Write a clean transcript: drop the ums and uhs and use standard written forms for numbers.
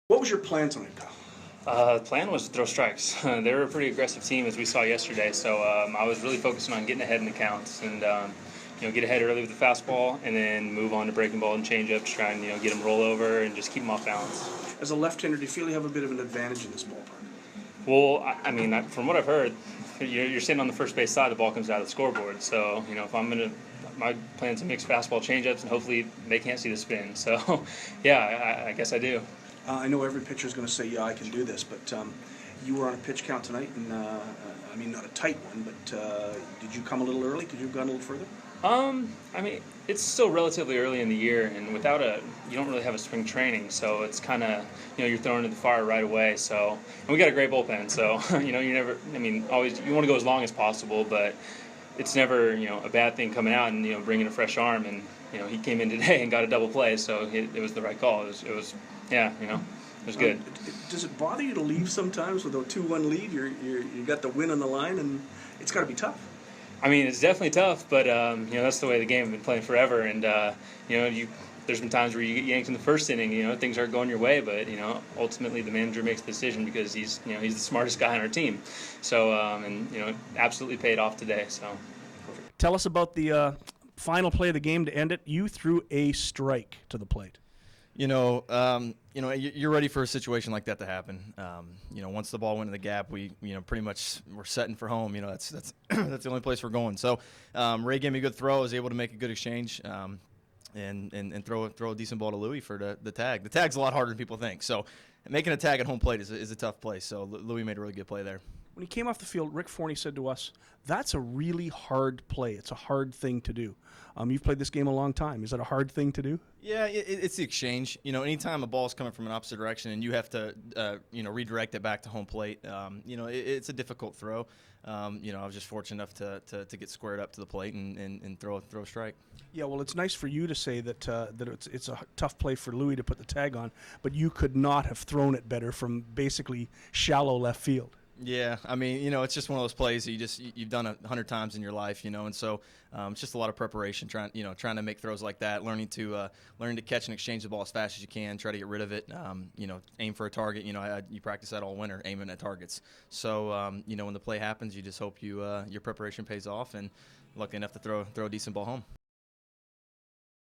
What was your plan tonight, Kyle? The plan was to throw strikes. They were a pretty aggressive team, as we saw yesterday. So I was really focusing on getting ahead in the counts and get ahead early with the fastball, and then move on to breaking ball and changeup to try and get them roll over and just keep them off balance. As a left-hander, do you feel you have a bit of an advantage in this ballpark? Well, from what I've heard, you're sitting on the first base side, the ball comes out of the scoreboard. So if my plan's to mix fastball changeups, and hopefully they can't see the spin. So yeah, I guess I do. I know every pitcher is going to say, yeah, I can do this, but you were on a pitch count tonight, and not a tight one, but did you come a little early? Could you have gone a little further? It's still relatively early in the year, and you don't really have a spring training, so it's kind of, you're thrown into the fire right away. So, and we got a great bullpen, so, always, you want to go as long as possible, but it's never, a bad thing coming out and, bringing a fresh arm, and, he came in today and got a double play, so it was the right call. It was good. Does it bother you to leave sometimes with a 2-1 lead? You got the win on the line, and it's got to be tough. It's definitely tough, but that's the way the game has been playing forever. And there's been times where you get yanked in the first inning. Things aren't going your way, but ultimately the manager makes the decision because he's the smartest guy on our team. So absolutely paid off today. So perfect. Tell us about the final play of the game to end it. You threw a strike to the plate. You're ready for a situation like that to happen. Once the ball went in the gap, we, pretty much we're setting for home. That's that's the only place we're going. So Ray gave me a good throw. I was able to make a good exchange and throw a decent ball to Louis for the tag. The tag's a lot harder than people think. So making a tag at home plate is a tough play. So Louis made a really good play there. When he came off the field, Rick Forney said to us, that's a really hard play. It's a hard thing to do. You've played this game a long time. Is that a hard thing to do? Yeah, it's the exchange. Anytime a ball's coming from an opposite direction and you have to, redirect it back to home plate, it's a difficult throw. I was just fortunate enough to get squared up to the plate and throw a strike. Yeah, well, it's nice for you to say that it's a tough play for Louis to put the tag on, but you could not have thrown it better from basically shallow left field. Yeah, it's just one of those plays that you've done 100 times in your life, and so it's just a lot of preparation, trying to make throws like that, learning to catch and exchange the ball as fast as you can, try to get rid of it, aim for a target. You practice that all winter, aiming at targets. So when the play happens, you just hope your preparation pays off, and lucky enough to throw a decent ball home.